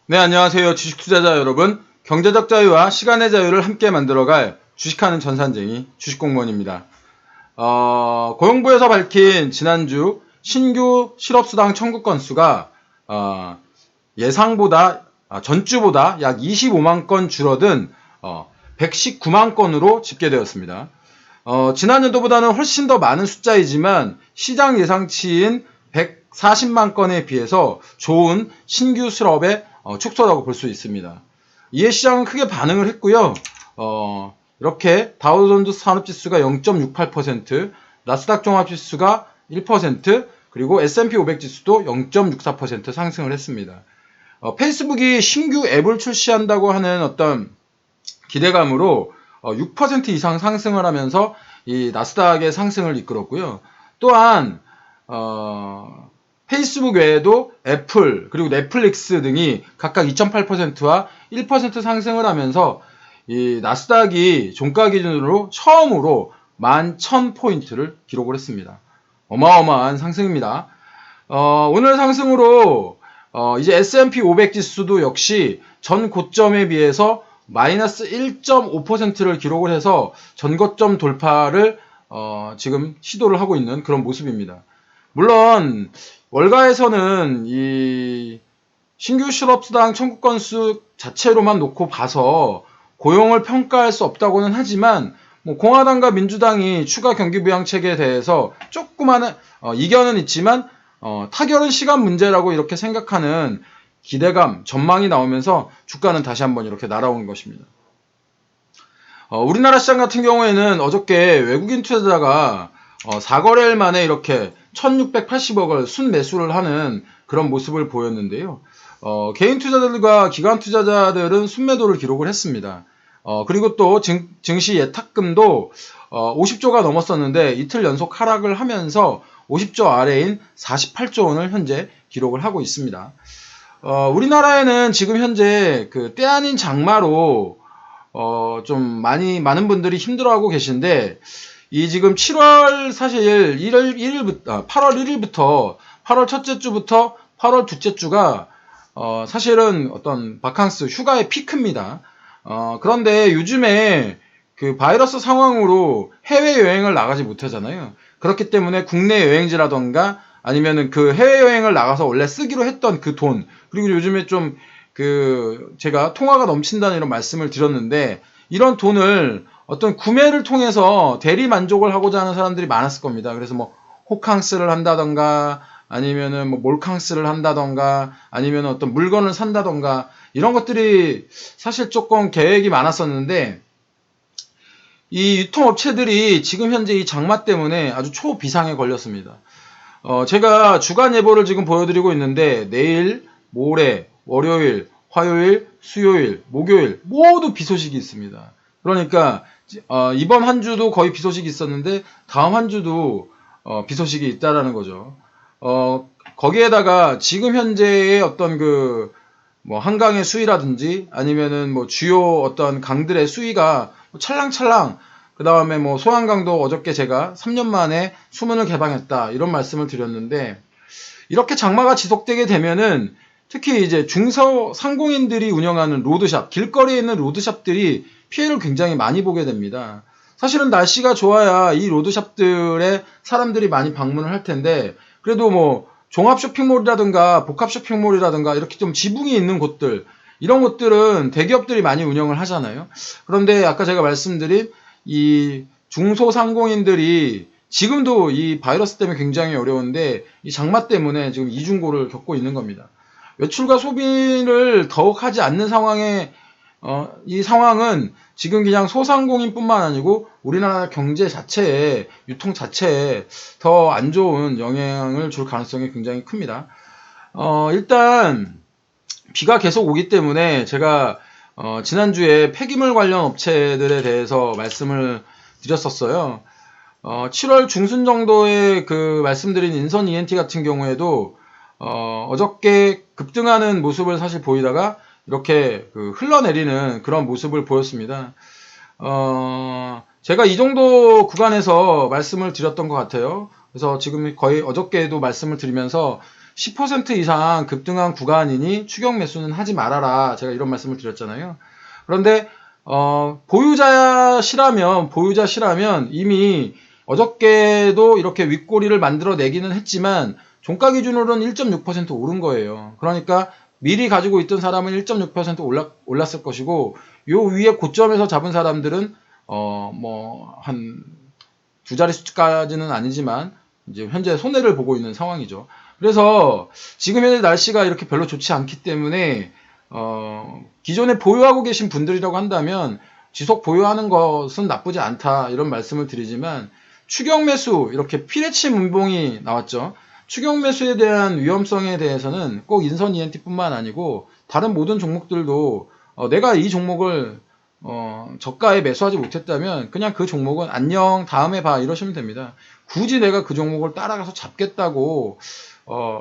네, 안녕하세요. 주식 투자자 여러분. 경제적 자유와 시간의 자유를 함께 만들어갈 주식하는 전산쟁이 주식공무원입니다. 고용부에서 밝힌 지난주 신규 실업수당 청구 건수가 예상보다 전주보다 약 25만 건 줄어든 119만 건으로 집계되었습니다. 지난년도보다는 훨씬 더 많은 숫자이지만 시장 예상치인 140만 건에 비해서 좋은 신규 실업의 축소라고 볼 수 있습니다. 이에 시장은 크게 반응을 했고요. 이렇게 다우존스 산업지수가 0.68%, 나스닥 종합지수가 1%, 그리고 S&P 500 지수도 0.64% 상승을 했습니다. 페이스북이 신규 앱을 출시한다고 하는 어떤 기대감으로 6% 이상 상승을 하면서 이 나스닥의 상승을 이끌었고요. 또한 페이스북 외에도 애플 그리고 넷플릭스 등이 각각 2.8%와 1% 상승을 하면서 이 나스닥이 종가 기준으로 처음으로 11,000포인트를 기록을 했습니다. 어마어마한 상승입니다. 오늘 상승으로 이제 S&P 500 지수도 역시 전 고점에 비해서 마이너스 1.5%를 기록을 해서 전고점 돌파를 지금 시도를 하고 있는 그런 모습입니다. 물론 월가에서는 이 신규 실업수당 청구 건수 자체로만 놓고 봐서 고용을 평가할 수 없다고는 하지만 공화당과 민주당이 추가 경기부양책에 대해서 조그마한 이견은 있지만 타결은 시간 문제라고 이렇게 생각하는 기대감, 전망이 나오면서 주가는 다시 한번 이렇게 날아온 것입니다. 우리나라 시장 같은 경우에는 어저께 외국인 투자자가 4거래일 만에 이렇게 1680억을 순매수를 하는 그런 모습을 보였는데요. 개인 투자자들과 기관 투자자들은 순매도를 기록을 했습니다. 그리고 또 증시 예탁금도 50조가 넘었었는데 이틀 연속 하락을 하면서 50조 아래인 48조 원을 현재 기록을 하고 있습니다. 우리나라에는 지금 현재 그 때 아닌 장마로 좀 많은 분들이 힘들어하고 계신데 이 지금 7월 사실 8월 1일부터 8월 첫째 주부터 8월 둘째 주가 사실은 어떤 바캉스 휴가의 피크입니다. 그런데 요즘에 그 바이러스 상황으로 해외 여행을 나가지 못하잖아요. 그렇기 때문에 국내 여행지라던가 아니면은 그 해외 여행을 나가서 원래 쓰기로 했던 그 돈, 그리고 요즘에 좀 제가 통화가 넘친다는 이런 말씀을 드렸는데 이런 돈을 어떤 구매를 통해서 대리 만족을 하고자 하는 사람들이 많았을 겁니다. 그래서 뭐 호캉스를 한다던가 아니면은 뭐 몰캉스를 한다던가 아니면 어떤 물건을 산다던가 이런 것들이 사실 조금 계획이 많았었는데 이 유통업체들이 지금 현재 이 장마 때문에 아주 초비상에 걸렸습니다. 제가 주간 예보를 지금 보여드리고 있는데 내일, 모레, 월요일, 화요일, 수요일, 목요일 모두 비 소식이 있습니다. 그러니까 이번 한 주도 거의 비 소식이 있었는데 다음 한 주도 비 소식이 있다라는 거죠. 거기에다가 지금 현재의 어떤 뭐 한강의 수위라든지 아니면은 뭐 주요 어떤 강들의 수위가 찰랑찰랑, 그 다음에 뭐 소양강도 어저께 제가 3년 만에 수문을 개방했다 이런 말씀을 드렸는데 이렇게 장마가 지속되게 되면은 특히 이제 중소상공인들이 운영하는 로드샵, 길거리에 있는 로드샵들이 피해를 굉장히 많이 보게 됩니다. 사실은 날씨가 좋아야 이 로드샵들에 사람들이 많이 방문을 할 텐데 그래도 뭐 종합 쇼핑몰이라든가 복합 쇼핑몰이라든가 이렇게 좀 지붕이 있는 곳들, 이런 곳들은 대기업들이 많이 운영을 하잖아요. 그런데 아까 제가 말씀드린 이 중소상공인들이 지금도 이 바이러스 때문에 굉장히 어려운데 이 장마 때문에 지금 이중고를 겪고 있는 겁니다. 외출과 소비를 더욱 하지 않는 상황에 이 상황은 지금 그냥 소상공인뿐만 아니고 우리나라 경제 자체에, 유통 자체에 더 안 좋은 영향을 줄 가능성이 굉장히 큽니다. 일단 비가 계속 오기 때문에 제가 지난주에 폐기물 관련 업체들에 대해서 말씀을 드렸었어요. 7월 중순 정도에 그 말씀드린 인선 ENT 같은 경우에도 어저께 급등하는 모습을 사실 보이다가 이렇게 흘러내리는 그런 모습을 보였습니다. 제가 이 정도 구간에서 말씀을 드렸던 것 같아요. 그래서 지금 거의 어저께도 말씀을 드리면서 10% 이상 급등한 구간이니 추격 매수는 하지 말아라. 제가 이런 말씀을 드렸잖아요. 그런데 보유자시라면 이미 어저께도 이렇게 윗꼬리를 만들어내기는 했지만 종가 기준으로는 1.6% 오른 거예요. 그러니까 미리 가지고 있던 사람은 1.6% 올랐을 것이고 요 위에 고점에서 잡은 사람들은 한 두 자릿수까지는 아니지만 이제 현재 손해를 보고 있는 상황이죠. 그래서 지금 현재 날씨가 이렇게 별로 좋지 않기 때문에 기존에 보유하고 계신 분들이라고 한다면 지속 보유하는 것은 나쁘지 않다 이런 말씀을 드리지만 추격 매수 이렇게 피레치 문봉이 나왔죠. 추격 매수에 대한 위험성에 대해서는 꼭 인선 ENT뿐만 아니고 다른 모든 종목들도 내가 이 종목을 저가에 매수하지 못했다면 그냥 그 종목은 안녕 다음에 봐 이러시면 됩니다. 굳이 내가 그 종목을 따라가서 잡겠다고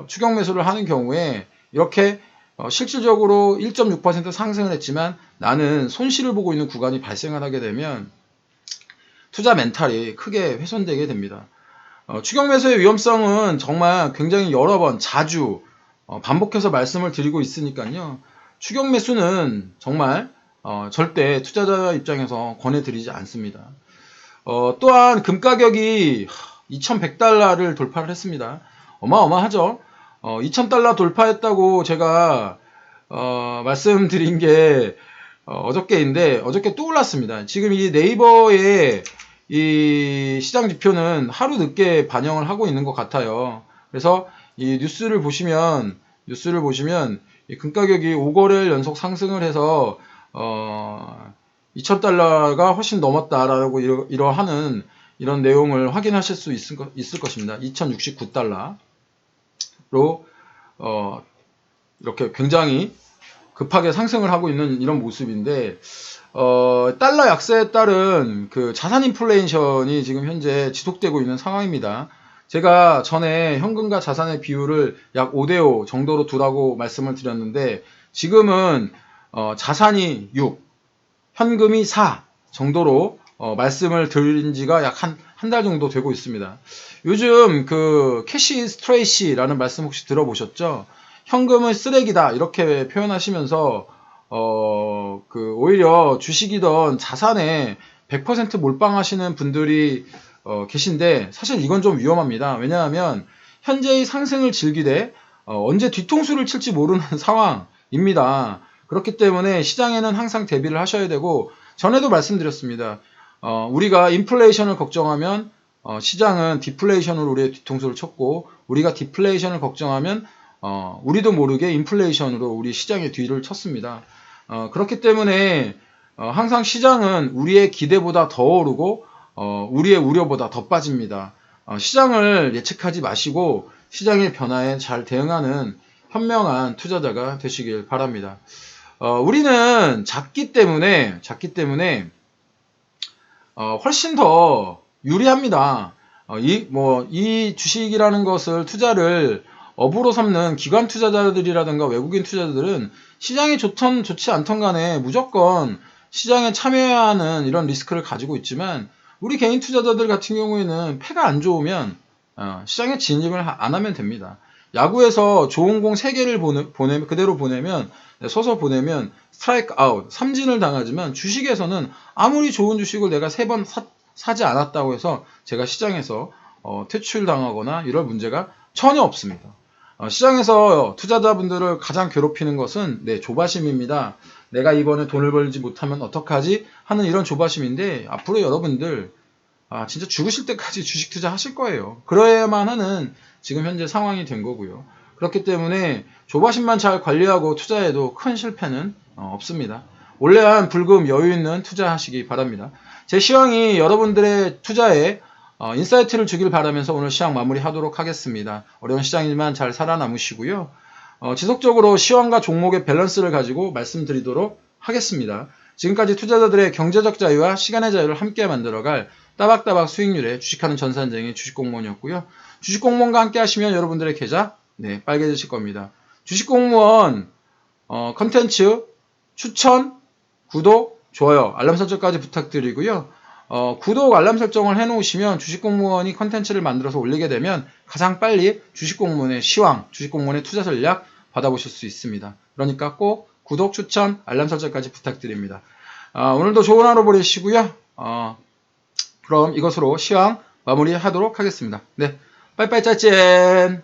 추격 매수를 하는 경우에 이렇게 실질적으로 1.6% 상승을 했지만 나는 손실을 보고 있는 구간이 발생을 하게 되면 투자 멘탈이 크게 훼손되게 됩니다. 추격 매수의 위험성은 정말 굉장히 여러 번 자주 반복해서 말씀을 드리고 있으니까요. 추격 매수는 정말 절대 투자자 입장에서 권해드리지 않습니다. 또한 금 가격이 2100달러를 돌파를 했습니다. 어마어마하죠. 2000달러 돌파했다고 제가 말씀드린 게 어저께인데 어저께 또 올랐습니다. 지금 이 네이버의 이 시장 지표는 하루 늦게 반영을 하고 있는 것 같아요. 그래서 이 뉴스를 보시면 이 금 가격이 5거래일 연속 상승을 해서 2000달러가 훨씬 넘었다라고 이러하는 이런 내용을 확인하실 수 있을 것입니다. 2069달러로 이렇게 굉장히 급하게 상승을 하고 있는 이런 모습인데 달러 약세에 따른 그 자산 인플레이션이 지금 현재 지속되고 있는 상황입니다. 제가 전에 현금과 자산의 비율을 약 5대5 정도로 두라고 말씀을 드렸는데 지금은 자산이 6, 현금이 4 정도로 말씀을 드린 지가 약 한 달 정도 되고 있습니다. 요즘 그 캐시 is 트레이시라는 말씀 혹시 들어보셨죠? 현금은 쓰레기다 이렇게 표현하시면서 오히려 주식이던 자산에 100% 몰빵하시는 분들이 계신데 사실 이건 좀 위험합니다. 왜냐하면 현재의 상승을 즐기되 언제 뒤통수를 칠지 모르는 상황입니다. 그렇기 때문에 시장에는 항상 대비를 하셔야 되고 전에도 말씀드렸습니다. 우리가 인플레이션을 걱정하면 시장은 디플레이션으로 우리의 뒤통수를 쳤고 우리가 디플레이션을 걱정하면 우리도 모르게 인플레이션으로 우리 시장의 뒤를 쳤습니다. 그렇기 때문에 항상 시장은 우리의 기대보다 더 오르고 우리의 우려보다 더 빠집니다. 시장을 예측하지 마시고 시장의 변화에 잘 대응하는 현명한 투자자가 되시길 바랍니다. 우리는 작기 때문에 훨씬 더 유리합니다. 이 주식이라는 것을 투자를 업으로 삼는 기관 투자자들이라든가 외국인 투자자들은 시장이 좋던 좋지 않던 간에 무조건 시장에 참여해야 하는 이런 리스크를 가지고 있지만 우리 개인 투자자들 같은 경우에는 패가 안 좋으면 시장에 진입을 안 하면 됩니다. 야구에서 좋은 공 3개를 그대로 보내면 서서 보내면 스트라이크 아웃, 삼진을 당하지만 주식에서는 아무리 좋은 주식을 내가 3번 사지 않았다고 해서 제가 시장에서 퇴출당하거나 이럴 문제가 전혀 없습니다. 시장에서 투자자분들을 가장 괴롭히는 것은 조바심입니다. 내가 이번에 돈을 벌지 못하면 어떡하지? 하는 이런 조바심인데 앞으로 여러분들 진짜 죽으실 때까지 주식 투자 하실 거예요. 그래야만 하는 지금 현재 상황이 된 거고요. 그렇기 때문에 조바심만 잘 관리하고 투자해도 큰 실패는 없습니다. 올해한 불금 여유 있는 투자하시기 바랍니다. 제 시황이 여러분들의 투자에 인사이트를 주길 바라면서 오늘 시황 마무리하도록 하겠습니다. 어려운 시장이지만 잘 살아남으시고요. 지속적으로 시황과 종목의 밸런스를 가지고 말씀드리도록 하겠습니다. 지금까지 투자자들의 경제적 자유와 시간의 자유를 함께 만들어갈 따박따박 수익률의 주식하는 전산쟁이 주식공무원이었고요. 주식공무원과 함께 하시면 여러분들의 계좌 빨개지실 겁니다. 주식공무원 컨텐츠 추천, 구독, 좋아요, 알람 설정까지 부탁드리고요. 구독 알람 설정을 해놓으시면 주식공무원이 컨텐츠를 만들어서 올리게 되면 가장 빨리 주식공무원의 시황, 주식공무원의 투자 전략 받아보실 수 있습니다. 그러니까 꼭 구독, 추천, 알람 설정까지 부탁드립니다. 오늘도 좋은 하루 보내시고요. 그럼 이것으로 시황 마무리하도록 하겠습니다. 네, 빠이빠이 짜잔.